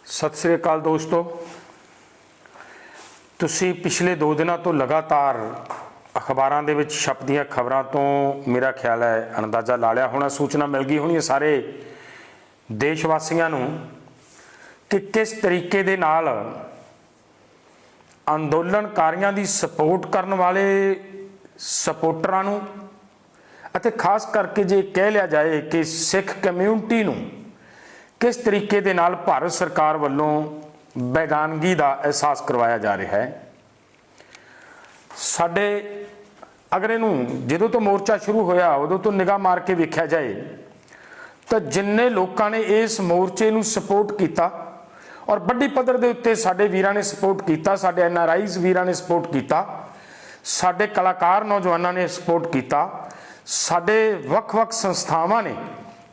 सत श्री अकाल दोस्तों, तुसी पिछले 2 दिनों तो लगातार अखबारों के विच छपदियां खबरों तो मेरा ख्याल है अंदाज़ा ला लिया होना, सूचना मिल गई होनी है सारे देशवासियों नूं कि किस तरीके दे नाल अंदोलनकारियों की सपोर्ट करने वाले सपोर्टरां नूं अते खास करके जे कह लिया जाए कि सिख कम्यूनिटी नूं किस तरीके दे नाल भारत सरकार वालों बेगानगी का एहसास करवाया जा रहा है। साडे अगर इनू जो तो मोर्चा शुरू होया उदों तो निगाह मार के वेख्या जाए तो जिन्ने लोगों ने इस मोर्चे नू सपोर्ट किया और बड़ी पद्धर के उत्ते साडे वीरां ने सपोर्ट किया, साडे NRIs वीरां ने सपोर्ट किया, साडे कलाकार नौजवानों ने सपोर्ट किया, साडे वख-वख संस्थावां ने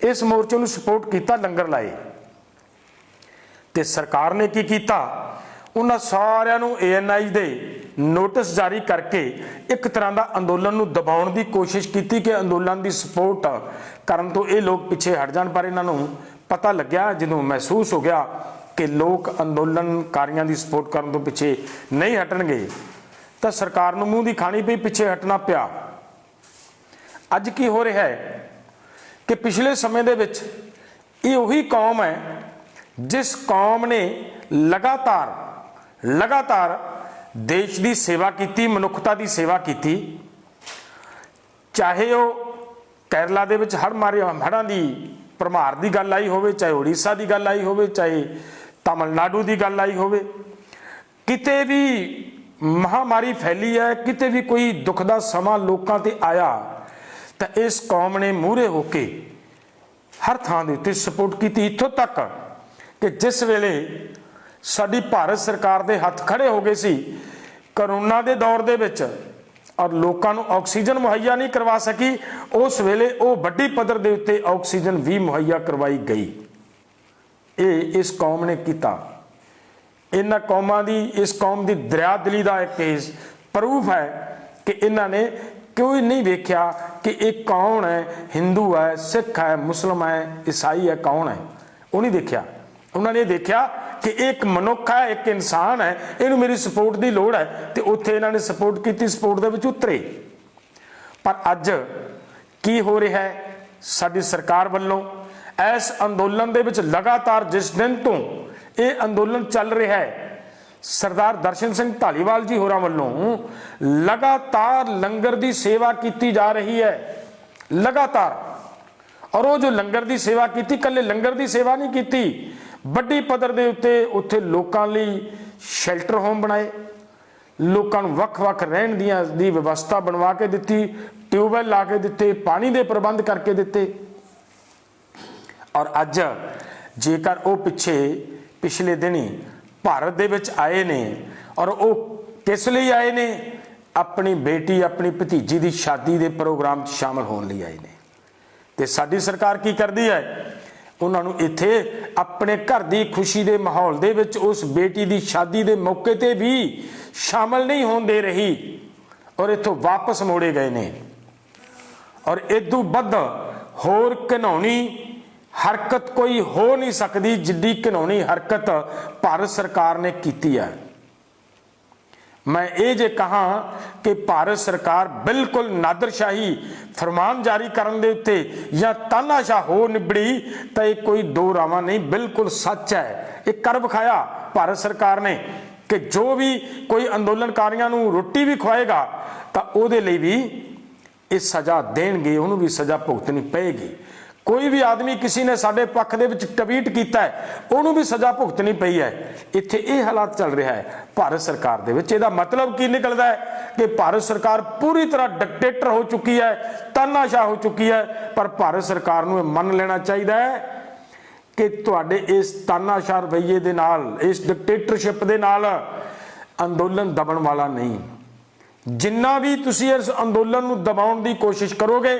इस मोर्चे नू सपोर्ट किया, लंगर लाए ते सरकार ने की किया, उन्हां सारिआं नू ANI दे नोटिस जारी करके एक तरह का अंदोलन नू दबाउण दी कोशिश की कि अंदोलन की सपोर्ट करन तो ये लोग पिछे हट जाण। पर इन्हां नू पता लग्या, जदों महसूस हो गया कि लोग अंदोलनकारियों की सपोर्ट करन तो पिछे नहीं हटणगे तो सरकार नू मूँह दी खानी पई, पिछे हटना पिया। अज की हो रहा है कि पिछले समय दे विच ये उही कौम है जिस कौम ने लगातार देश की सेवा की, मनुखता की सेवा की, चाहे वो केरला दे विच हड़ां की भरमार की गल आई होवे, चाहे उड़ीसा की गल आई होवे, चाहे तमिलनाडु की गल आई होवे, किते भी महामारी फैली है, किते भी कोई दुख का समा लोगों ते आया तो इस कौम ने मूहरे होके हर थां दे उत्ते सपोर्ट की। इत्थों तक कि जिस वेले साडी भारत सरकार दे हथ खड़े हो गए सी करोना के दौर दे विच और लोगों को ऑक्सीजन मुहैया नहीं करवा सकी, उस वेले वो बड़ी पद्धर दे उत्ते ऑक्सीजन भी मुहैया करवाई गई। ये इस कौम ने किया। इन्हां कौमां दी, इस कौम की दरिया दिली का एक प्रूफ है कि इन्होंने कोई नहीं वेख्या कि एक कौन है, हिंदू है, सिख है, मुस्लिम है, ईसाई है, कौन है, वो नहीं देखा। उन्होंने देखा कि एक मनुख है, एक इंसान है, इन्हू मेरी सपोर्ट की लोड़ है, तो उत्थे इन्होंने सपोर्ट की, सपोर्ट दे विच उतरे। पर अज की हो रहा है, साडी सरकार वालों इस अंदोलन दे विच लगातार जिस दिन तो ये अंदोलन चल रहा है, सरदार दर्शन सिंह धालीवाल जी होरां वल्लों लगातार लंगर की सेवा की जा रही है, लगातार। और वो जो लंगर की सेवा की, कल्ले लंगर की सेवा नहीं की, बड़ी पद्धर दे उत्ते उत्थे लोकां लई शैल्टर होम बनाए, लोकां नूं वख-वख रहण दी व्यवस्था बनवा के दित्ती, ट्यूबवैल ला के दिते, पानी दे प्रबंध करके दिते। और अज जेकर वो पिछले दिन ही भारत दे विच आए ने और वो किस लिए आए ने, अपनी बेटी अपनी भतीजी की शादी के प्रोग्राम शामिल होने लिए आए ने। ते साडी सरकार की करती है, उन्होंने इत्थे अपने घर की खुशी के माहौल दे विच उस बेटी की शादी के मौके ते भी शामिल नहीं होने दे रही और इत्थों वापस मोड़े गए ने। और इदू बद होर घिनौनी हरकत कोई हो नहीं सकती जिड्डी घिनौनी हरकत भारत सरकार ने की है। मैं ये जे कहा कि भारत सरकार बिल्कुल नादरशाही फरमान जारी करने दे उत्ते या तानाशाह हो निबड़ी तो ये कोई दो रावां नहीं, बिल्कुल सच है। एक कर विखाया भारत सरकार ने कि जो भी कोई अंदोलनकारियों नूं रोटी भी खुआएगा तो उहदे लई भी ये सज़ा देणगे, उन्होंने भी सज़ा भुगतनी पेगी। कोई भी आदमी किसी ने साडे पक्ष दे विच ट्वीट किया है, उन्होंने भी सज़ा भुगतनी पई है। इत्थे ये हालात चल रहा है भारत सरकार दे विच। इहदा मतलब की निकलता है कि भारत सरकार पूरी तरह डिक्टेटर हो चुकी है, तानाशाह हो चुकी है। पर भारत सरकार नूं मन लेना चाहिए है कि तुहाडे इस तानाशाह रवैये दे नाल, इस डिक्टेटरशिप दे नाल अंदोलन दबण वाला नहीं। जिन्ना भी तुसी इस अंदोलन नूं दबाउण दी कोशिश करोगे,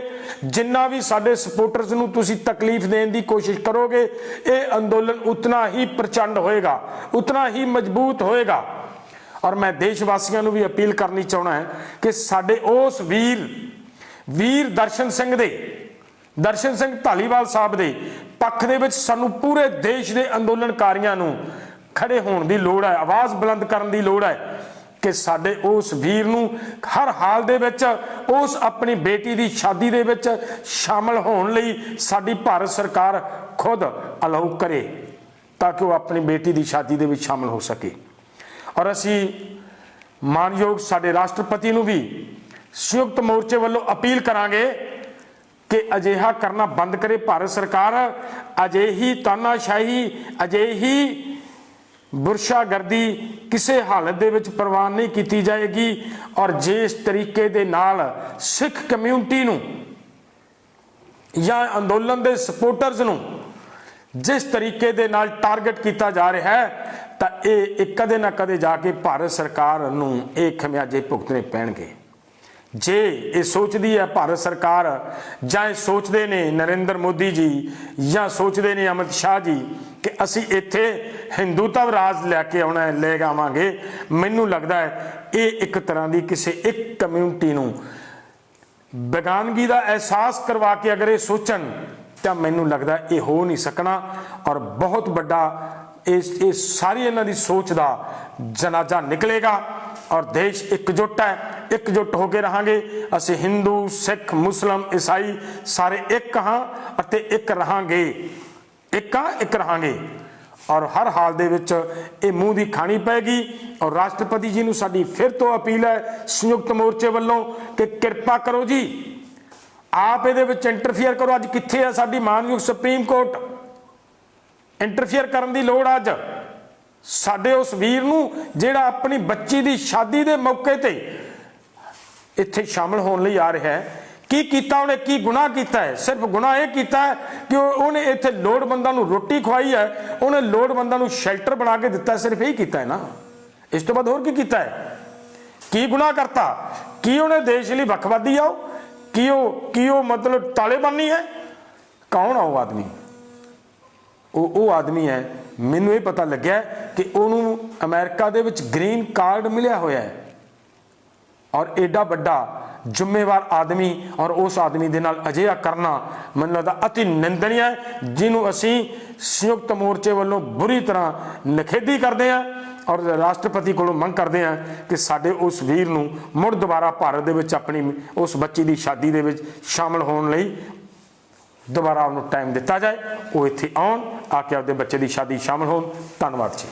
जिन्ना भी साडे सपोर्टर्स नूं तुसी तकलीफ देण दी कोशिश करोगे, ये अंदोलन उतना ही प्रचंड होएगा, उतना ही मजबूत होएगा। और मैं देशवासियों नूं भी अपील करनी चाहना है कि साडे उस वीर दर्शन सिंह धालीवाल साहब दे पक्ष दे विच सानू पूरे देश के अंदोलनकारियों नूं खड़े होने की लोड़ है, आवाज़ बुलंद करने की लोड़ है कि साडे उस वीर नूं हर हाल दे विच उस अपनी बेटी की शादी दे विच शामिल होने लई साडी भारत सरकार खुद अलाउ करे ताकि वह अपनी बेटी की शादी दे विच शामिल हो सके। और असी मानयोग साडे राष्ट्रपति नूं भी संयुक्त मोर्चे वालों अपील करांगे कि अजिहा करना बंद करे भारत सरकार। अजिही तानाशाही, अजिही बुरशागर्दी किसी हालत दे विच प्रवान नहीं की जाएगी। और जिस तरीके दे नाल सिख कम्यूनिटी नूं या अंदोलन दे सपोर्टर्स नूं जिस तरीके दे नाल टारगेट किया जा रहा है तो ये कदे ना कदे जाके भारत सरकार नूं ये खमियाजे भुगतने पैणगे। जे ये सोचती है भारत सरकार जां सोचते ने नरेंद्र मोदी जी या सोचते ने अमित शाह जी कि असी इत्थे हिंदुत्व राज लैके आना ले आवांगे, मैनू लगता है ये एक तरह की किसी एक कम्यूनिटी नूं बेगानगी का एहसास करवा के अगर ये सोचन तो मैनू लगता है ये हो नहीं सकना। और बहुत बड़ा इस सारी इन्हां दी सोच का जनाजा निकलेगा और देश एकजुट है, एकजुट होकर रहांगे। असी हिंदू सिख मुस्लिम ईसाई सारे एक हाँ अते एक रहांगे, एक रहांगे। और हर हाल दे विच ये मूँह की खानी पैगी। और राष्ट्रपति जी नूं साडी फिर तो अपील है संयुक्त मोर्चे वालों कि कृपा करो जी आप ये इंटरफेयर करो। अज कित्थे है साडी मानयोग सुप्रीम कोर्ट, इंटरफेयर करने की लोड़ अज साडे उस वीर नूं जिहड़ा अपनी बच्ची की शादी के मौके ते इत्थे शामिल होने लई आ रहा है। की कीता उन्हें, की गुनाह किया है? सिर्फ गुनाह यह किया है कि उन्हें इत्थे लोड़वंदां नूं रोटी खवाई है, उन्हें लोड़वंदां नूं शैल्टर बना के दिता है, सिर्फ यही किया है ना। इस तो बाद होर की कीता है? की गुनाह करता? की उन्हें देश लई वखवादी आओ? की मतलब तालिबानी है? कौन आ वो आदमी? वो आदमी है, मैनू ये पता लग्या कि उन्होंने अमेरिका दे विच ग्रीन कार्ड मिलिया होया है। और एडा बड़ा जिम्मेवार आदमी और उस आदमी दे नाल अजिहा करना मैनूं लगदा अति निंदनीय है, जिन्हों असी संयुक्त मोर्चे वालों बुरी तरह निखेधी करते हैं। और राष्ट्रपति को मंग करते हैं कि साडे उस वीर नूं मुड़ दोबारा भारत दे विच अपनी उस बच्ची की शादी दे विच शामिल होने लई दोबारा उन्होंने टाइम दिता जाए, वो इत्थे आउण आके आपदे बच्चे की शादी शामिल होण। धन्नवाद जी।